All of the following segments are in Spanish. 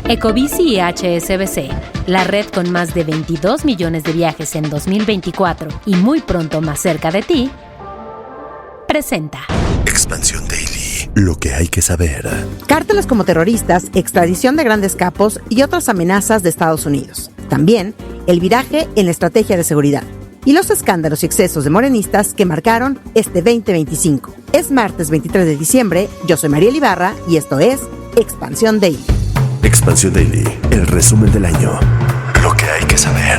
Ecobici y HSBC, la red con más de 22 millones de viajes en 2024 y muy pronto más cerca de ti, presenta Expansión Daily. Lo que hay que saber. Cárteles como terroristas, extradición de grandes capos y otras amenazas de Estados Unidos. También el viraje en la estrategia de seguridad. Y los escándalos y excesos de morenistas que marcaron este 2025. Es martes 23 de diciembre, yo soy Mariel Ibarra y esto es Expansión Daily. Expansión Daily, el resumen del año. Lo que hay que saber.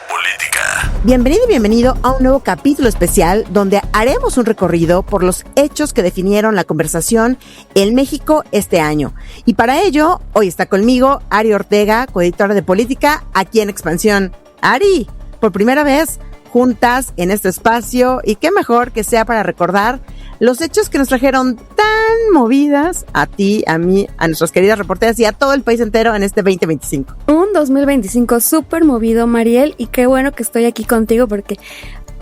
Política. Bienvenido y bienvenido a un nuevo capítulo especial donde haremos un recorrido por los hechos que definieron la conversación en México este año. Y para ello, hoy está conmigo Ari Ortega, coeditora de política aquí en Expansión. Ari, por primera vez juntas en este espacio, y qué mejor que sea para recordar los hechos que nos trajeron tan movidas a ti, a mí, a nuestras queridas reporteras y a todo el país entero en este 2025. Un 2025 súper movido, Mariel, y qué bueno que estoy aquí contigo porque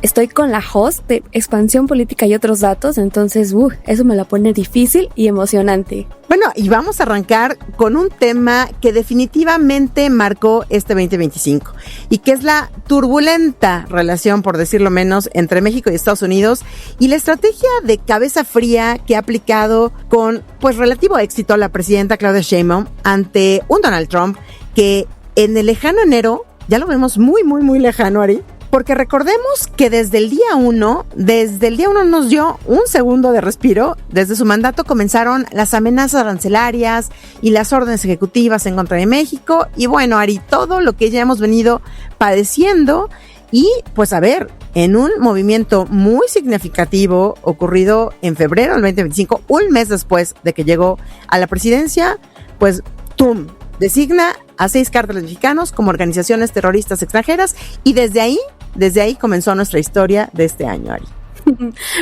estoy con la host de Expansión Política y otros datos, entonces eso me la pone difícil y emocionante. Bueno, y vamos a arrancar con un tema que definitivamente marcó este 2025 y que es la turbulenta relación, por decirlo menos, entre México y Estados Unidos y la estrategia de cabeza fría que ha aplicado con relativo éxito la presidenta Claudia Sheinbaum ante un Donald Trump que en el lejano enero, ya lo vemos muy, muy, muy lejano, Ari, porque recordemos que desde el día 1 nos dio un segundo de respiro. Desde su mandato comenzaron las amenazas arancelarias y las órdenes ejecutivas en contra de México. Y bueno, Ari, todo lo que ya hemos venido padeciendo y en un movimiento muy significativo ocurrido en febrero del 2025, un mes después de que llegó a la presidencia, designa a 6 cárteles mexicanos como organizaciones terroristas extranjeras y desde ahí comenzó nuestra historia de este año, Ari.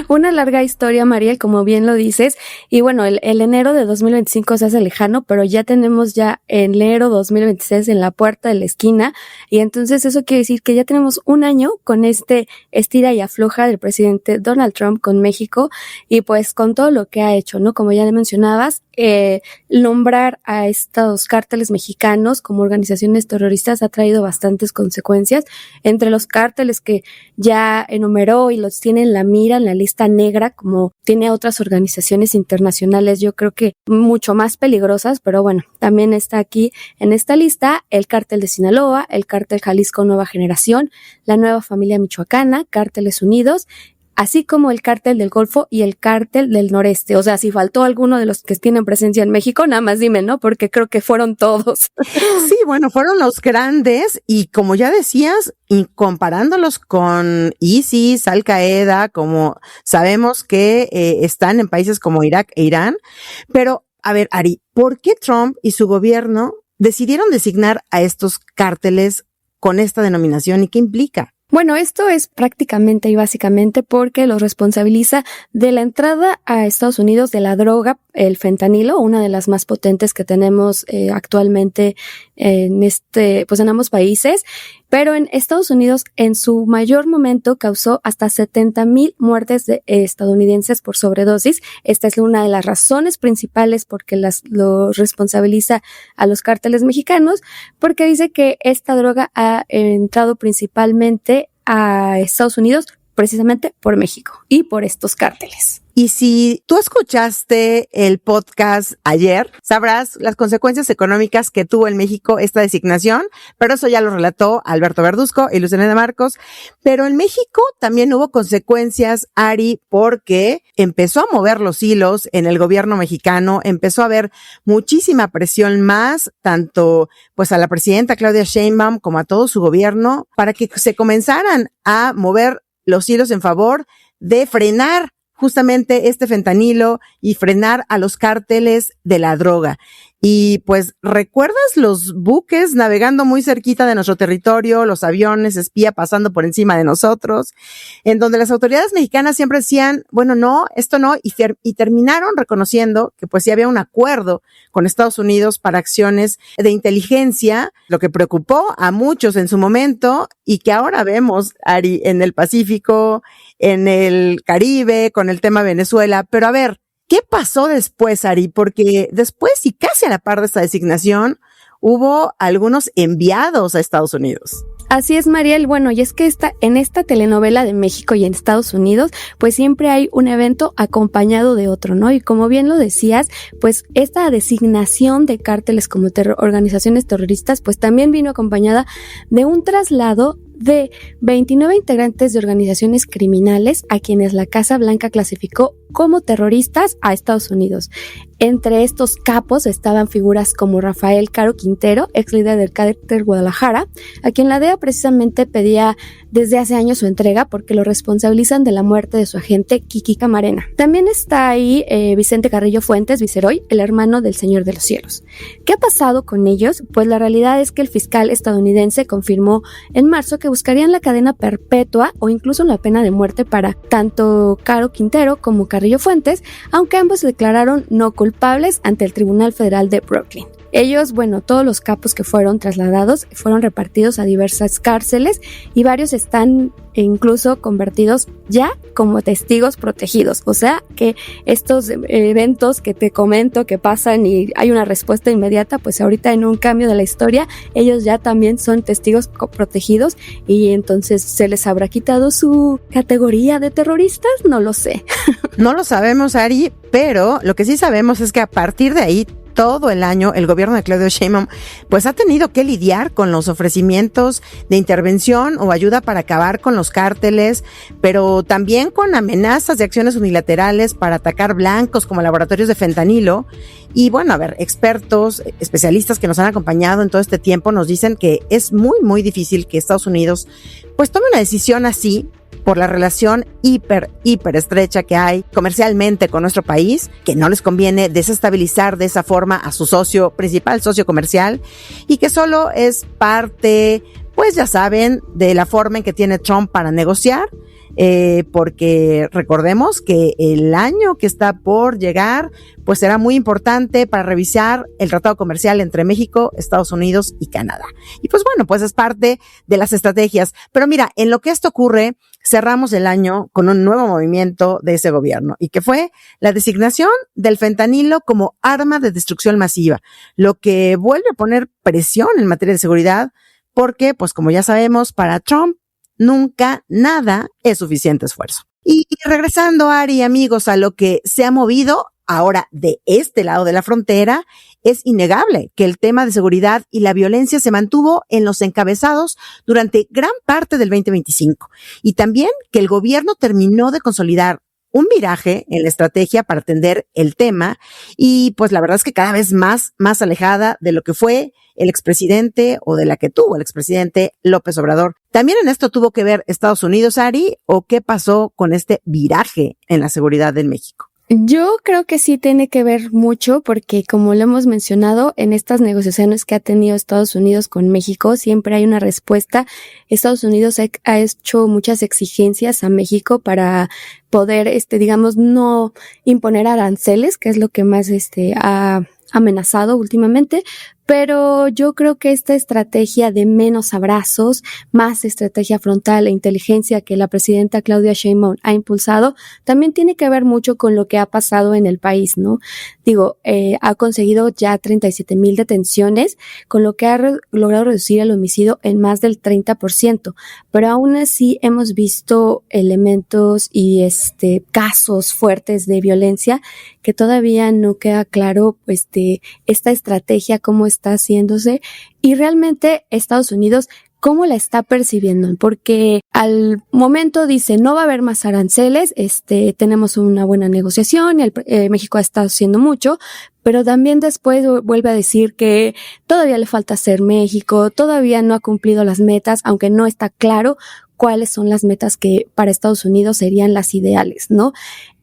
Una larga historia, Mariel, como bien lo dices, y bueno, el enero de 2025 se hace lejano, pero ya tenemos enero 2026 en la puerta de la esquina, y entonces eso quiere decir que ya tenemos un año con este estira y afloja del presidente Donald Trump con México, y pues con todo lo que ha hecho, ¿no? Como ya le mencionabas, nombrar a estos cárteles mexicanos como organizaciones terroristas ha traído bastantes consecuencias. Entre los cárteles que ya enumeró y los tiene en la mira, en la lista negra, como tiene otras organizaciones internacionales, yo creo que mucho más peligrosas, pero bueno, también está aquí en esta lista el cártel de Sinaloa, el cártel Jalisco Nueva Generación, la Nueva Familia Michoacana, Cárteles Unidos, así como el cártel del Golfo y el cártel del Noreste. O sea, si faltó alguno de los que tienen presencia en México, nada más dime, ¿no? Porque creo que fueron todos. Sí, bueno, fueron los grandes y como ya decías, y comparándolos con ISIS, Al Qaeda, como sabemos que están en países como Irak e Irán. Pero, a ver, Ari, ¿por qué Trump y su gobierno decidieron designar a estos cárteles con esta denominación y qué implica? Bueno, esto es prácticamente y básicamente porque los responsabiliza de la entrada a Estados Unidos de la droga, el fentanilo, una de las más potentes que tenemos actualmente en en ambos países, pero en Estados Unidos en su mayor momento causó hasta 70,000 muertes de estadounidenses por sobredosis. Esta es una de las razones principales porque lo responsabiliza a los cárteles mexicanos, porque dice que esta droga ha entrado principalmente a Estados Unidos precisamente por México y por estos cárteles. Y si tú escuchaste el podcast ayer, sabrás las consecuencias económicas que tuvo en México esta designación, pero eso ya lo relató Alberto Verduzco y Luciana de Marcos. Pero en México también hubo consecuencias, Ari, porque empezó a mover los hilos en el gobierno mexicano, empezó a haber muchísima presión más, tanto a la presidenta Claudia Sheinbaum como a todo su gobierno, para que se comenzaran a mover los hilos en favor de frenar justamente este fentanilo y frenar a los cárteles de la droga. Y ¿recuerdas los buques navegando muy cerquita de nuestro territorio, los aviones espía pasando por encima de nosotros, en donde las autoridades mexicanas siempre decían, no, esto no, y terminaron reconociendo que sí había un acuerdo con Estados Unidos para acciones de inteligencia, lo que preocupó a muchos en su momento y que ahora vemos, Ari, en el Pacífico, en el Caribe, con el tema Venezuela. Pero a ver, ¿Qué pasó después, Ari? Porque después, y casi a la par de esta designación, hubo algunos enviados a Estados Unidos. Así es, Mariel. Bueno, y es que en esta telenovela de México y en Estados Unidos, pues siempre hay un evento acompañado de otro, ¿no? Y como bien lo decías, pues esta designación de cárteles como organizaciones terroristas, pues también vino acompañada de un traslado de 29 integrantes de organizaciones criminales a quienes la Casa Blanca clasificó como terroristas a Estados Unidos. Entre estos capos estaban figuras como Rafael Caro Quintero, ex líder del cártel Guadalajara, a quien la DEA precisamente pedía desde hace años su entrega porque lo responsabilizan de la muerte de su agente Kiki Camarena. También está ahí Vicente Carrillo Fuentes Viceroy, el hermano del Señor de los Cielos. ¿Qué ha pasado con ellos? Pues la realidad es que el fiscal estadounidense confirmó en marzo que buscarían la cadena perpetua o incluso la pena de muerte para tanto Caro Quintero como Carrillo Fuentes, aunque ambos se declararon no culpables ante el Tribunal Federal de Brooklyn. Ellos, bueno, todos los capos que fueron trasladados fueron repartidos a diversas cárceles y varios están incluso convertidos ya como testigos protegidos. O sea que estos eventos que te comento que pasan y hay una respuesta inmediata, pues ahorita en un cambio de la historia, ellos ya también son testigos protegidos y entonces se les habrá quitado su categoría de terroristas, no lo sé. No lo sabemos, Ari, pero lo que sí sabemos es que a partir de ahí, todo el año, el gobierno de Claudia Sheinbaum, pues ha tenido que lidiar con los ofrecimientos de intervención o ayuda para acabar con los cárteles, pero también con amenazas de acciones unilaterales para atacar blancos como laboratorios de fentanilo. Y bueno, a ver, expertos, especialistas que nos han acompañado en todo este tiempo nos dicen que es muy, muy difícil que Estados Unidos pues tome una decisión así, por la relación hiper estrecha que hay comercialmente con nuestro país, que no les conviene desestabilizar de esa forma a su socio principal, socio comercial, y que solo es parte, pues ya saben, de la forma en que tiene Trump para negociar, porque recordemos que el año que está por llegar, pues será muy importante para revisar el tratado comercial entre México, Estados Unidos y Canadá. Y pues bueno, pues es parte de las estrategias. Pero mira, en lo que esto ocurre, cerramos el año con un nuevo movimiento de ese gobierno, y que fue la designación del fentanilo como arma de destrucción masiva, lo que vuelve a poner presión en materia de seguridad, porque, pues como ya sabemos, para Trump, nunca nada es suficiente esfuerzo. Y regresando, Ari, amigos, a lo que se ha movido ahora de este lado de la frontera, es innegable que el tema de seguridad y la violencia se mantuvo en los encabezados durante gran parte del 2025. Y también que el gobierno terminó de consolidar un viraje en la estrategia para atender el tema, y pues la verdad es que cada vez más alejada de lo que fue el expresidente o de la que tuvo el expresidente López Obrador. ¿También en esto tuvo que ver Estados Unidos, Ari, o qué pasó con este viraje en la seguridad en México? Yo creo que sí tiene que ver mucho porque, como lo hemos mencionado, en estas negociaciones que ha tenido Estados Unidos con México, siempre hay una respuesta. Estados Unidos ha hecho muchas exigencias a México para poder, digamos, no imponer aranceles, que es lo que más, ha amenazado últimamente. Pero yo creo que esta estrategia de menos abrazos, más estrategia frontal e inteligencia que la presidenta Claudia Sheinbaum ha impulsado, también tiene que ver mucho con lo que ha pasado en el país, ¿no? Digo, ha conseguido ya 37,000 detenciones, con lo que ha logrado reducir el homicidio en más del 30%, pero aún así hemos visto elementos y casos fuertes de violencia que todavía no queda claro, esta estrategia, cómo está haciéndose, y realmente Estados Unidos cómo la está percibiendo, porque al momento dice no va a haber más aranceles, tenemos una buena negociación, México ha estado haciendo mucho, pero también después vuelve a decir que todavía le falta hacer México, todavía no ha cumplido las metas, aunque no está claro cuáles son las metas que para Estados Unidos serían las ideales, ¿no?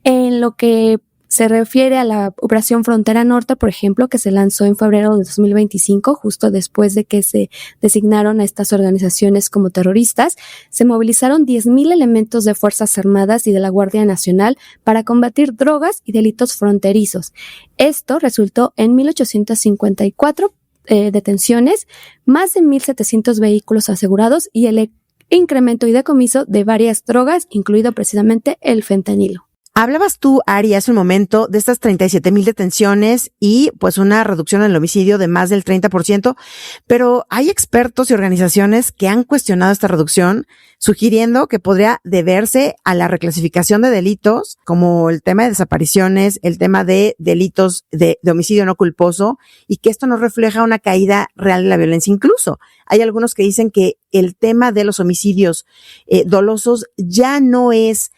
En lo que se refiere a la Operación Frontera Norte, por ejemplo, que se lanzó en febrero de 2025, justo después de que se designaron a estas organizaciones como terroristas, se movilizaron 10,000 elementos de Fuerzas Armadas y de la Guardia Nacional para combatir drogas y delitos fronterizos. Esto resultó en 1,854 detenciones, más de 1,700 vehículos asegurados y el incremento y decomiso de varias drogas, incluido precisamente el fentanilo. Hablabas tú, Ari, hace un momento de estas 37,000 detenciones y pues una reducción en el homicidio de más del 30%, pero hay expertos y organizaciones que han cuestionado esta reducción, sugiriendo que podría deberse a la reclasificación de delitos, como el tema de desapariciones, el tema de delitos de homicidio no culposo, y que esto no refleja una caída real de la violencia. Incluso hay algunos que dicen que el tema de los homicidios dolosos ya no es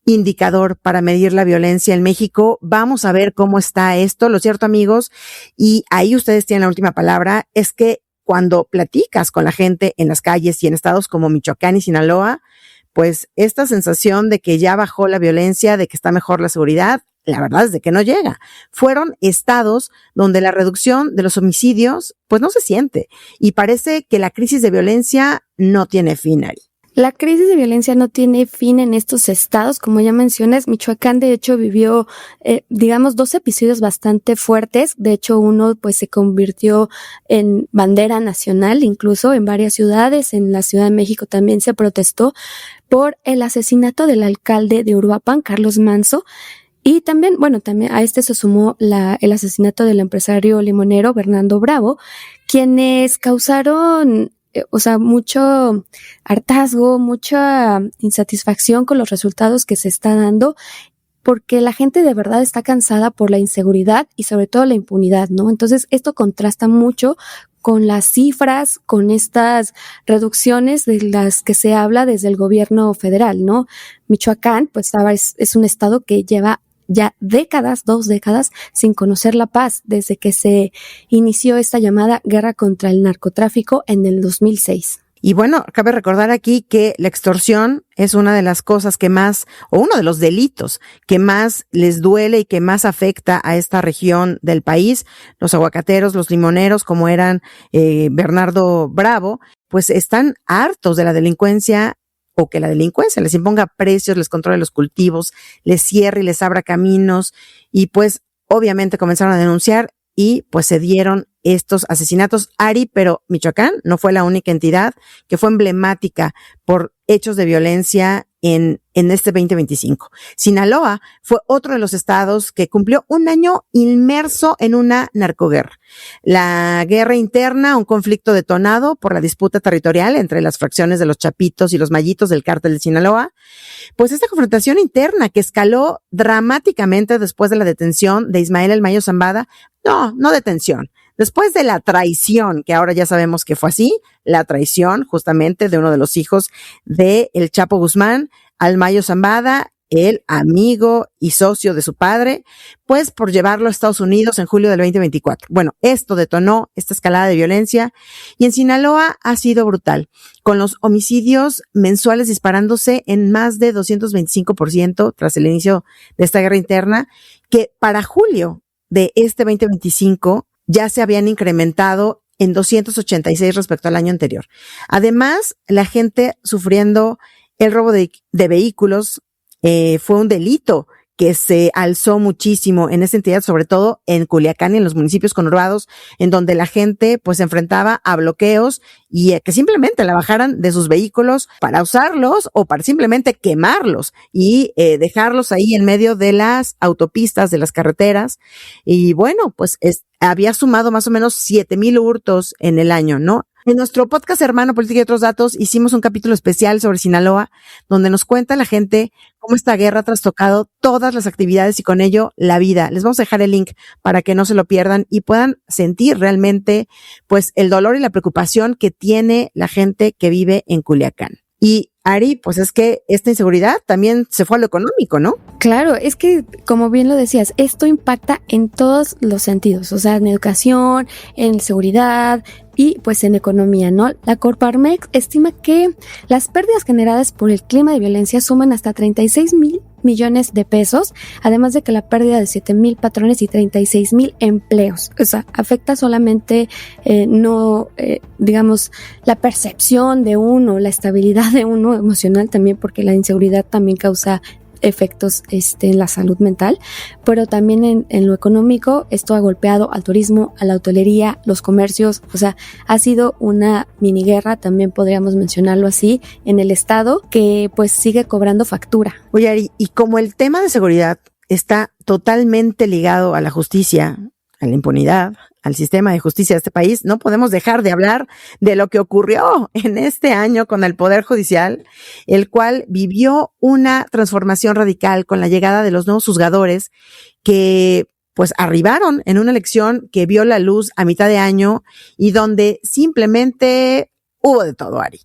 indicador para medir la violencia en México. Vamos a ver cómo está esto. Lo cierto, amigos, y ahí ustedes tienen la última palabra, es que cuando platicas con la gente en las calles y en estados como Michoacán y Sinaloa, pues esta sensación de que ya bajó la violencia, de que está mejor la seguridad, la verdad es de que no llega. Fueron estados donde la reducción de los homicidios pues no se siente, y parece que la crisis de violencia no tiene fin, Ari. La crisis de violencia no tiene fin en estos estados, como ya mencionas. Michoacán, de hecho, vivió, 2 episodios bastante fuertes. De hecho, uno, pues, se convirtió en bandera nacional, incluso en varias ciudades. En la Ciudad de México también se protestó por el asesinato del alcalde de Uruapan, Carlos Manzo. Y también, también a este se sumó el asesinato del empresario limonero Bernardo Bravo, quienes causaron mucho hartazgo, mucha insatisfacción con los resultados que se está dando, porque la gente de verdad está cansada por la inseguridad y sobre todo la impunidad, ¿no? Entonces, esto contrasta mucho con las cifras, con estas reducciones de las que se habla desde el gobierno federal, ¿no? Michoacán, pues, es un estado que lleva ya 2 décadas sin conocer la paz, desde que se inició esta llamada guerra contra el narcotráfico en el 2006. Y bueno, cabe recordar aquí que la extorsión es una de las cosas que más, o uno de los delitos que más les duele y que más afecta a esta región del país. Los aguacateros, los limoneros, como eran Bernardo Bravo, pues están hartos de la delincuencia, o que la delincuencia les imponga precios, les controle los cultivos, les cierre y les abra caminos, y pues obviamente comenzaron a denunciar y pues se dieron estos asesinatos, Ari, pero Michoacán no fue la única entidad que fue emblemática por hechos de violencia en este 2025. Sinaloa fue otro de los estados que cumplió un año inmerso en una narcoguerra. La guerra interna, un conflicto detonado por la disputa territorial entre las fracciones de los Chapitos y los Mayitos del cártel de Sinaloa, pues esta confrontación interna que escaló dramáticamente después de la detención de Ismael El Mayo Zambada, no detención, después de la traición, que ahora ya sabemos que fue así, la traición justamente de uno de los hijos de El Chapo Guzmán, al Mayo Zambada, el amigo y socio de su padre, pues por llevarlo a Estados Unidos en julio del 2024. Bueno, esto detonó esta escalada de violencia, y en Sinaloa ha sido brutal, con los homicidios mensuales disparándose en más de 225% tras el inicio de esta guerra interna, que para julio de este 2025 ya se habían incrementado en 286 respecto al año anterior. Además, la gente sufriendo el robo de vehículos fue un delito que se alzó muchísimo en esa entidad, sobre todo en Culiacán y en los municipios conurbados, en donde la gente pues se enfrentaba a bloqueos y que simplemente la bajaran de sus vehículos para usarlos o para simplemente quemarlos y dejarlos ahí en medio de las autopistas, de las carreteras. Y bueno, pues había sumado más o menos 7,000 hurtos en el año, ¿no? En nuestro podcast hermano Política y otros datos hicimos un capítulo especial sobre Sinaloa, donde nos cuenta la gente cómo esta guerra ha trastocado todas las actividades y con ello la vida. Les vamos a dejar el link para que no se lo pierdan y puedan sentir realmente pues el dolor y la preocupación que tiene la gente que vive en Culiacán. Y Ari, pues es que esta inseguridad también se fue a lo económico, ¿no? Claro, es que, como bien lo decías, esto impacta en todos los sentidos, o sea, en educación, en seguridad y pues en economía, ¿no? La Coparmex estima que las pérdidas generadas por el clima de violencia suman hasta 36,000 millones de pesos, además de que la pérdida de 7,000 patrones y 36,000 empleos. O sea, afecta solamente la percepción de uno, la estabilidad de uno emocional también, porque la inseguridad también causa efectos en la salud mental, pero también en lo económico esto ha golpeado al turismo, a la hotelería, los comercios, o sea, ha sido una mini guerra, también podríamos mencionarlo así, en el estado que pues sigue cobrando factura. Oye, Ari, y como el tema de seguridad está totalmente ligado a la justicia, a la impunidad, al sistema de justicia de este país, no podemos dejar de hablar de lo que ocurrió en este año con el Poder Judicial, el cual vivió una transformación radical con la llegada de los nuevos juzgadores que pues arribaron en una elección que vio la luz a mitad de año y donde simplemente hubo de todo, Ari.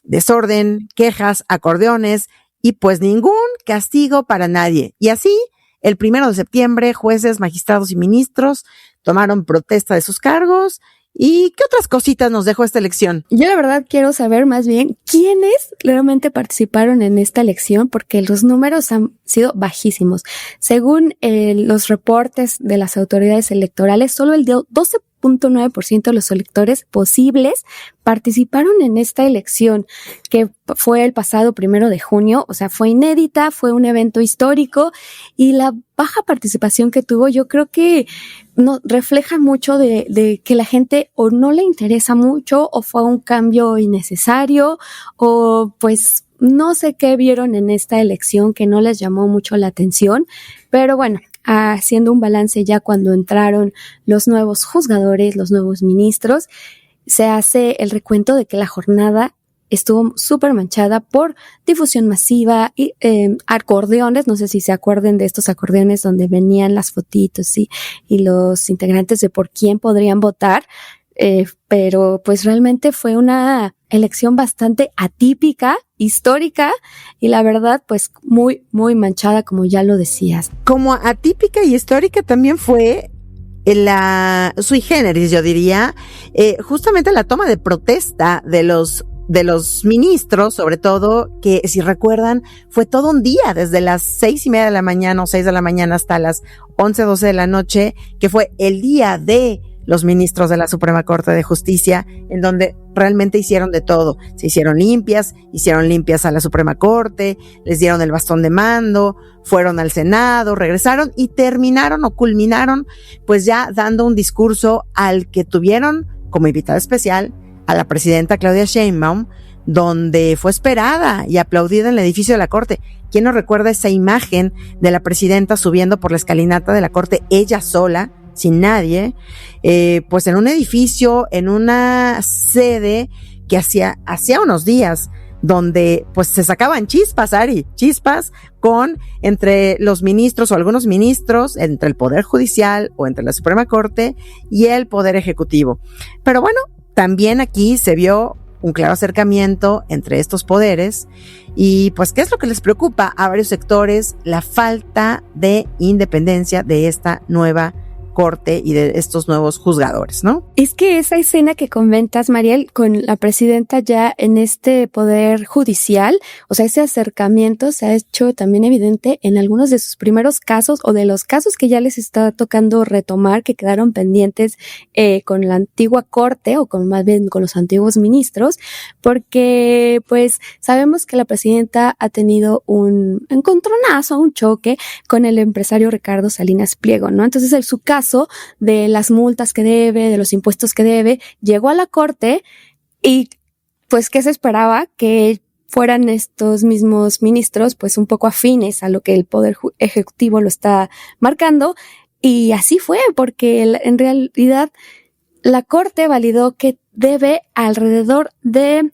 Desorden, quejas, acordeones y pues ningún castigo para nadie. Y así, el 1 de septiembre, jueces, magistrados y ministros tomaron protesta de sus cargos. ¿Y qué otras cositas nos dejó esta elección? Yo la verdad quiero saber más bien quiénes realmente participaron en esta elección, porque los números han sido bajísimos. Según los reportes de las autoridades electorales, solo el 12.9% de los electores posibles participaron en esta elección, que fue el pasado 1 de junio, o sea, fue inédita, fue un evento histórico, y la baja participación que tuvo, yo creo que no refleja mucho de que la gente o no le interesa mucho, o fue un cambio innecesario, o pues no sé qué vieron en esta elección que no les llamó mucho la atención, pero bueno, haciendo un balance ya cuando entraron los nuevos juzgadores, los nuevos ministros, se hace el recuento de que la jornada estuvo súper manchada por difusión masiva y acordeones, no sé si se acuerden de estos acordeones donde venían las fotitos y los integrantes de por quién podrían votar, pero pues realmente fue una elección bastante atípica, histórica y la verdad pues muy, muy manchada, como ya lo decías. Como atípica y histórica también fue la sui generis, yo diría, justamente la toma de protesta de los ministros, sobre todo, que si recuerdan, fue todo un día, desde las 6:30 de la mañana o 6 de la mañana hasta las 11, 12 de la noche, que fue el día de los ministros de la Suprema Corte de Justicia, en donde realmente hicieron de todo. Se hicieron limpias a la Suprema Corte, les dieron el bastón de mando, fueron al Senado, regresaron y terminaron o culminaron pues ya dando un discurso al que tuvieron como invitada especial a la presidenta Claudia Sheinbaum, donde fue esperada y aplaudida en el edificio de la Corte. ¿Quién no recuerda esa imagen de la presidenta subiendo por la escalinata de la Corte, ella sola, sin nadie, pues en un edificio, en una sede que hacía unos días, donde pues se sacaban chispas, Ari, chispas entre los ministros o algunos ministros, entre el Poder Judicial o entre la Suprema Corte y el Poder Ejecutivo. Pero bueno, también aquí se vio un claro acercamiento entre estos poderes y pues ¿qué es lo que les preocupa a varios sectores? La falta de independencia de esta nueva Corte y de estos nuevos juzgadores, ¿no? Es que esa escena que comentas, Mariel, con la presidenta ya en este poder judicial, o sea, ese acercamiento se ha hecho también evidente en algunos de sus primeros casos o de los casos que ya les está tocando retomar, que quedaron pendientes con la antigua Corte o con más bien con los antiguos ministros, porque pues sabemos que la presidenta ha tenido un encontronazo, un choque con el empresario Ricardo Salinas Pliego, ¿no? Entonces, en su caso de las multas que debe, de los impuestos que debe, llegó a la Corte y pues ¿qué se esperaba? Que fueran estos mismos ministros pues un poco afines a lo que el Poder Ejecutivo lo está marcando, y así fue, porque en realidad la Corte validó que debe alrededor de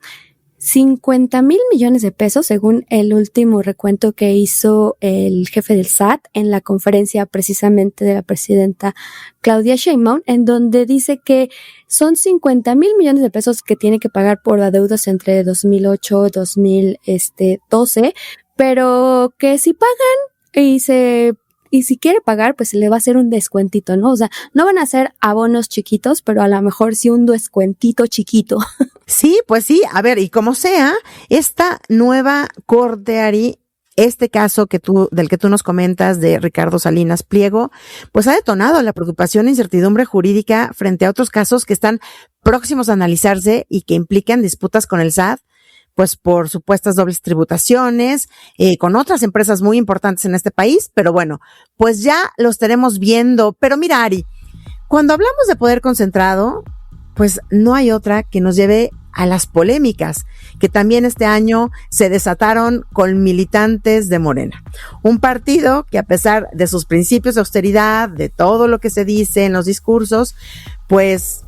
50,000 millones de pesos, según el último recuento que hizo el jefe del SAT en la conferencia precisamente de la presidenta Claudia Sheinbaum, en donde dice que son 50,000 millones de pesos que tiene que pagar por adeudos entre 2008 y 2012, pero que si pagan y si quiere pagar, pues se le va a hacer un descuentito, ¿no? O sea, no van a ser abonos chiquitos, pero a lo mejor sí un descuentito chiquito. Sí, pues sí. A ver, y como sea, esta nueva Corte, Ari, este caso del que tú nos comentas de Ricardo Salinas Pliego, pues ha detonado la preocupación e incertidumbre jurídica frente a otros casos que están próximos a analizarse y que implican disputas con el SAT, pues por supuestas dobles tributaciones, con otras empresas muy importantes en este país, pero bueno, pues ya lo estaremos viendo. Pero mira, Ari, cuando hablamos de poder concentrado, pues no hay otra que nos lleve a las polémicas que también este año se desataron con militantes de Morena. Un partido que, a pesar de sus principios de austeridad, de todo lo que se dice en los discursos, pues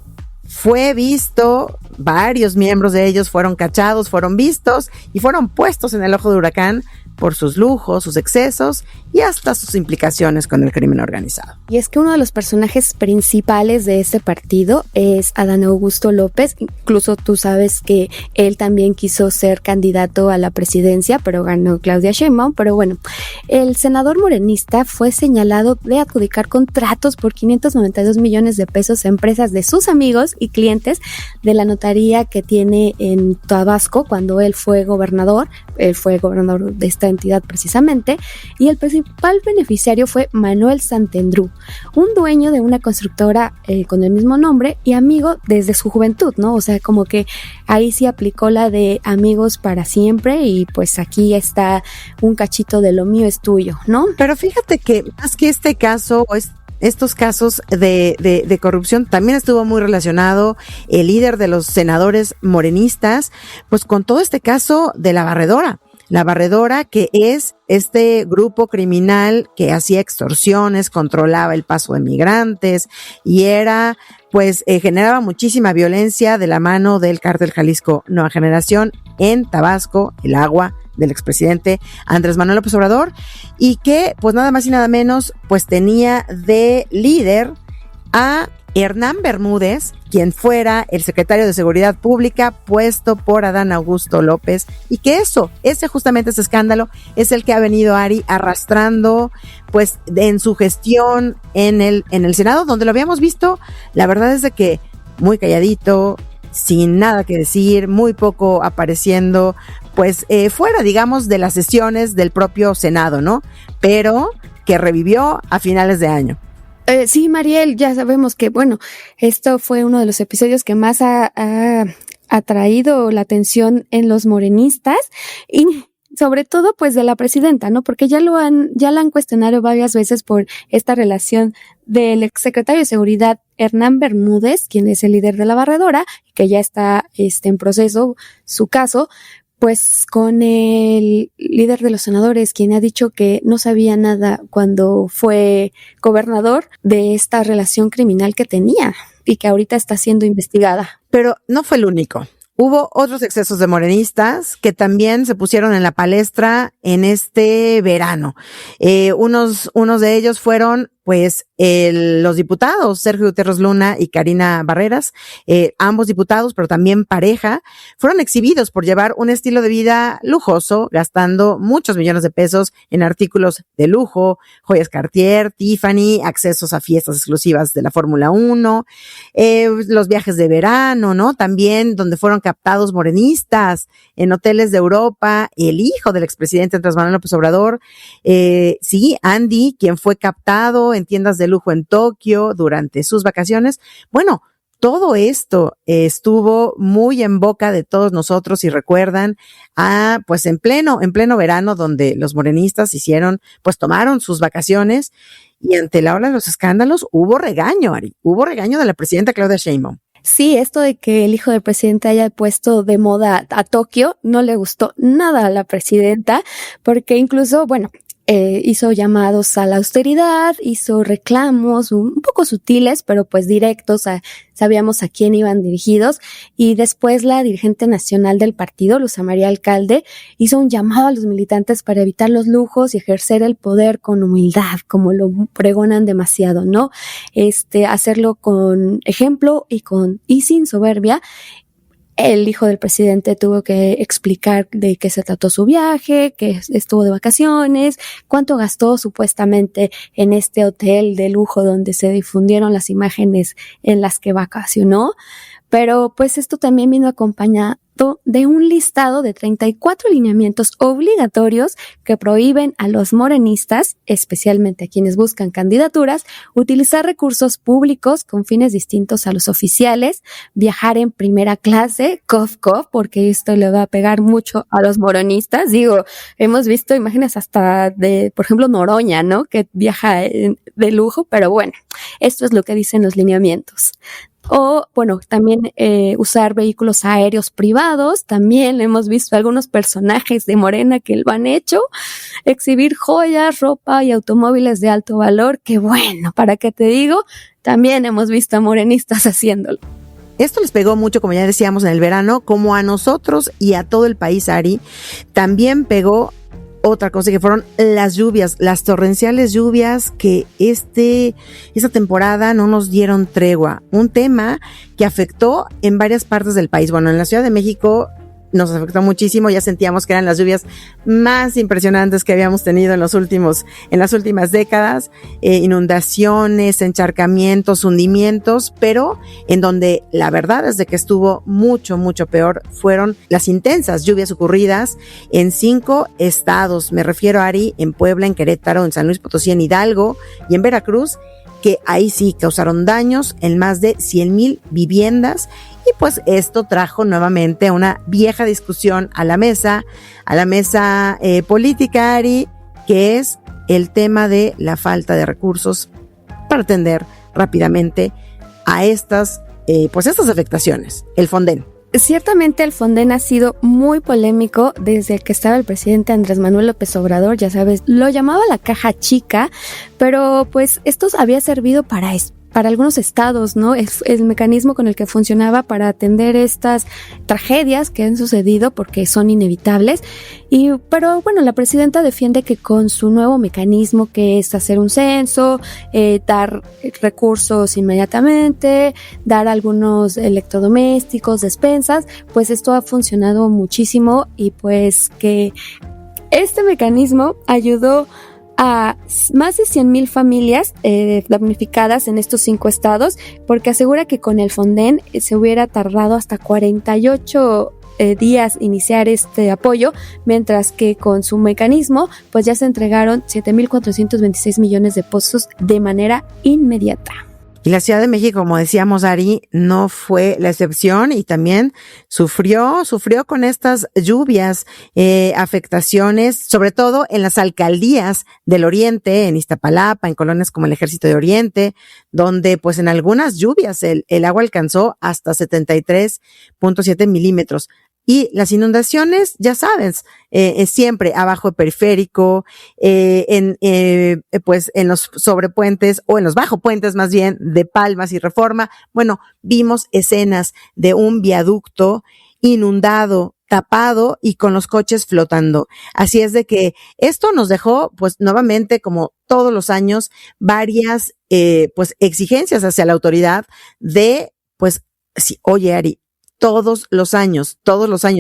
fue visto, varios miembros de ellos fueron cachados, fueron vistos y fueron puestos en el ojo de huracán por sus lujos, sus excesos y hasta sus implicaciones con el crimen organizado. Y es que uno de los personajes principales de este partido es Adán Augusto López. Incluso tú sabes que él también quiso ser candidato a la presidencia, pero ganó Claudia Sheinbaum. Pero bueno, el senador morenista fue señalado de adjudicar contratos por 592 millones de pesos a empresas de sus amigos y clientes de la notaría que tiene en Tabasco cuando él fue gobernador. Él fue gobernador de esta entidad precisamente, y el principal beneficiario fue Manuel Santendrú, un dueño de una constructora con el mismo nombre y amigo desde su juventud, ¿no? O sea, como que ahí sí aplicó la de amigos para siempre y pues aquí está un cachito de lo mío es tuyo, ¿no? Pero fíjate que más que este caso, estos casos de corrupción también estuvo muy relacionado el líder de los senadores morenistas, pues con todo este caso de La Barredora. La Barredora, que es este grupo criminal que hacía extorsiones, controlaba el paso de migrantes y era, pues, generaba muchísima violencia de la mano del Cártel Jalisco Nueva Generación en Tabasco, el agua del expresidente Andrés Manuel López Obrador, y que, pues, nada más y nada menos, pues, tenía de líder a Hernán Bermúdez, quien fuera el secretario de Seguridad Pública puesto por Adán Augusto López, y que justamente ese escándalo es el que ha venido Ari arrastrando pues en su gestión en el Senado, donde lo habíamos visto, la verdad es de que muy calladito, sin nada que decir, muy poco apareciendo, pues fuera, digamos, de las sesiones del propio Senado, ¿no? Pero que revivió a finales de año. Sí, Mariel, ya sabemos que, bueno, esto fue uno de los episodios que más ha atraído la atención en los morenistas y sobre todo pues de la presidenta, ¿no? Porque ya la han cuestionado varias veces por esta relación del exsecretario de Seguridad Hernán Bermúdez, quien es el líder de La Barredora, que ya está en proceso su caso, pues con el líder de los senadores, quien ha dicho que no sabía nada cuando fue gobernador de esta relación criminal que tenía y que ahorita está siendo investigada. Pero no fue el único. Hubo otros excesos de morenistas que también se pusieron en la palestra en este verano. Unos de ellos fueron, pues, los diputados Sergio Gutiérrez Luna y Karina Barreras, ambos diputados, pero también pareja, fueron exhibidos por llevar un estilo de vida lujoso, gastando muchos millones de pesos en artículos de lujo, joyas Cartier, Tiffany, accesos a fiestas exclusivas de la Fórmula 1, los viajes de verano, ¿no? También donde fueron captados morenistas en hoteles de Europa, el hijo del expresidente Andrés Manuel López Obrador, sí, Andy, quien fue captado en tiendas de lujo en Tokio durante sus vacaciones. Bueno, todo esto estuvo muy en boca de todos nosotros, y recuerdan, pues en pleno verano, donde los morenistas tomaron sus vacaciones, y ante la ola de los escándalos hubo regaño, Ari, hubo regaño de la presidenta Claudia Sheinbaum. Sí, esto de que el hijo del presidente haya puesto de moda a Tokio no le gustó nada a la presidenta, porque incluso, bueno, hizo llamados a la austeridad, hizo reclamos un poco sutiles, pero pues directos, sabíamos a quién iban dirigidos, y después la dirigente nacional del partido, Luz María Alcalde, hizo un llamado a los militantes para evitar los lujos y ejercer el poder con humildad, como lo pregonan demasiado, ¿no? Hacerlo con ejemplo y sin soberbia. El hijo del presidente tuvo que explicar de qué se trató su viaje, que estuvo de vacaciones, cuánto gastó supuestamente en este hotel de lujo donde se difundieron las imágenes en las que vacacionó. Pero pues esto también vino de un listado de 34 lineamientos obligatorios que prohíben a los morenistas, especialmente a quienes buscan candidaturas, utilizar recursos públicos con fines distintos a los oficiales, viajar en primera clase, cof, porque esto le va a pegar mucho a los morenistas. Digo, hemos visto imágenes hasta de, por ejemplo, Noroña, ¿no? Que viaja de lujo, pero bueno, esto es lo que dicen los lineamientos. O, bueno, también usar vehículos aéreos privados. También hemos visto algunos personajes de Morena que lo han hecho. Exhibir joyas, ropa y automóviles de alto valor. Que bueno, ¿para qué te digo? También hemos visto a morenistas haciéndolo. Esto les pegó mucho, como ya decíamos, en el verano, como a nosotros y a todo el país, Ari. También pegó otra cosa, que fueron las lluvias, las torrenciales lluvias que esta temporada no nos dieron tregua. Un tema que afectó en varias partes del país. Bueno, en la Ciudad de México nos afectó muchísimo, ya sentíamos que eran las lluvias más impresionantes que habíamos tenido en las últimas décadas, inundaciones, encharcamientos, hundimientos, pero en donde la verdad es de que estuvo mucho, mucho peor fueron las intensas lluvias ocurridas en 5 estados, me refiero, Ari, en Puebla, en Querétaro, en San Luis Potosí, en Hidalgo y en Veracruz, que ahí sí causaron daños en más de 100,000 viviendas. Y pues esto trajo nuevamente una vieja discusión a la mesa política, Ari, que es el tema de la falta de recursos para atender rápidamente a estas afectaciones, el Fonden. Ciertamente el Fonden ha sido muy polémico desde que estaba el presidente Andrés Manuel López Obrador, ya sabes, lo llamaba la caja chica, pero pues esto había servido para algunos estados, ¿no? El mecanismo con el que funcionaba para atender estas tragedias que han sucedido porque son inevitables. Pero bueno, la presidenta defiende que con su nuevo mecanismo, que es hacer un censo, dar recursos inmediatamente, dar algunos electrodomésticos, despensas, pues esto ha funcionado muchísimo y pues que este mecanismo ayudó a más de 100,000 familias damnificadas en estos 5 estados, porque asegura que con el Fonden se hubiera tardado hasta 48 días iniciar este apoyo, mientras que con su mecanismo pues ya se entregaron 7,426 millones de pesos de manera inmediata. Y la Ciudad de México, como decíamos, Ari, no fue la excepción y también sufrió con estas lluvias, afectaciones, sobre todo en las alcaldías del Oriente, en Iztapalapa, en colonias como el Ejército de Oriente, donde pues en algunas lluvias el agua alcanzó hasta 73.7 milímetros. Y las inundaciones, ya sabes, siempre abajo del periférico, pues en los sobrepuentes o en los bajopuentes más bien de Palmas y Reforma. Bueno, vimos escenas de un viaducto inundado, tapado y con los coches flotando. Así es de que esto nos dejó, pues nuevamente, como todos los años, varias, pues exigencias hacia la autoridad de, pues, sí, oye, Ari, todos los años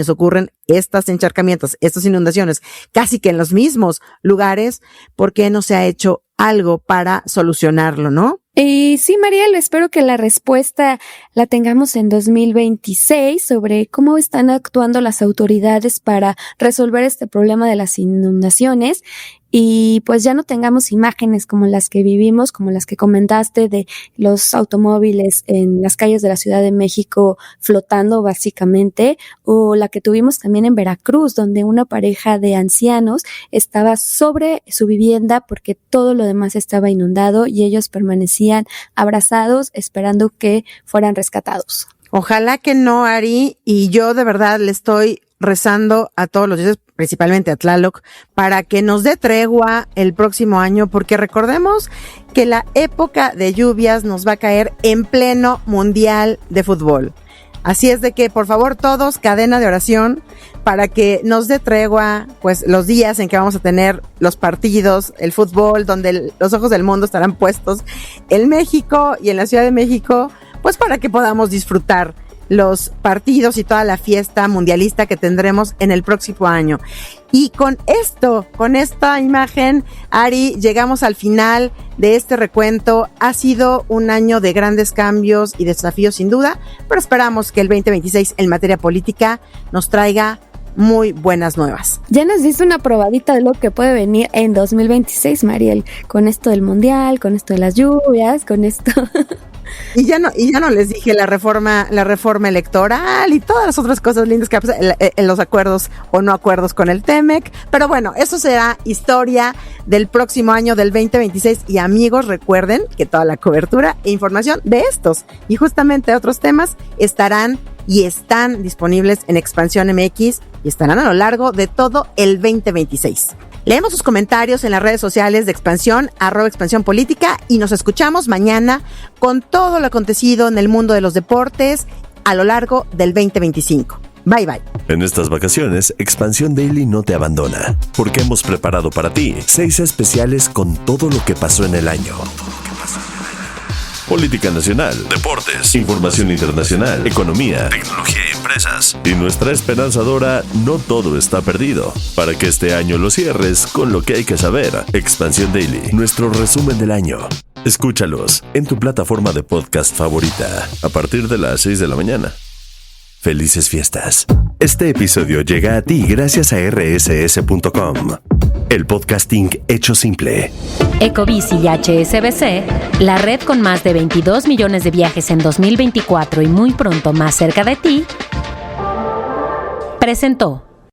ocurren estos encharcamientos, estas inundaciones, casi que en los mismos lugares. ¿Por qué no se ha hecho algo para solucionarlo, no? Y sí, Mariel, espero que la respuesta la tengamos en 2026 sobre cómo están actuando las autoridades para resolver este problema de las inundaciones y pues ya no tengamos imágenes como las que vivimos, como las que comentaste de los automóviles en las calles de la Ciudad de México flotando básicamente, o la que tuvimos también en Veracruz, donde una pareja de ancianos estaba sobre su vivienda porque todo lo demás estaba inundado y ellos permanecían abrazados esperando que fueran rescatados. Ojalá que no, Ari, y yo de verdad le estoy rezando a todos los dioses, principalmente a Tlaloc, para que nos dé tregua el próximo año, porque recordemos que la época de lluvias nos va a caer en pleno Mundial de Fútbol. Así es de que, por favor, todos, cadena de oración, para que nos dé tregua, pues, los días en que vamos a tener los partidos, el fútbol, donde los ojos del mundo estarán puestos en México y en la Ciudad de México, pues, para que podamos disfrutar los partidos y toda la fiesta mundialista que tendremos en el próximo año. Y con esta imagen, Ari, llegamos al final de este recuento. Ha sido un año de grandes cambios y desafíos sin duda, pero esperamos que el 2026 en materia política nos traiga muy buenas nuevas. Ya nos diste una probadita de lo que puede venir en 2026, Mariel, con esto del mundial, con esto de las lluvias, con esto. Y ya no les dije la reforma electoral y todas las otras cosas lindas que en los acuerdos o no acuerdos con el TEMEC. Pero bueno, eso será historia del próximo año, del 2026. Y amigos, recuerden que toda la cobertura e información de estos y justamente otros temas están disponibles en Expansión MX y estarán a lo largo de todo el 2026. Leemos sus comentarios en las redes sociales de Expansión, @Expansión Política, y nos escuchamos mañana con todo lo acontecido en el mundo de los deportes a lo largo del 2025. Bye, bye. En estas vacaciones, Expansión Daily no te abandona, porque hemos preparado para ti 6 especiales con todo lo que pasó en el año. Política nacional, deportes, información internacional, economía, tecnología y empresas. Y nuestra esperanzadora, no todo está perdido. Para que este año lo cierres con lo que hay que saber. Expansión Daily, nuestro resumen del año. Escúchalos en tu plataforma de podcast favorita a partir de las 6 de la mañana. Felices fiestas. Este episodio llega a ti gracias a rss.com. El podcasting hecho simple. Ecobici y HSBC, la red con más de 22 millones de viajes en 2024 y muy pronto más cerca de ti, presentó.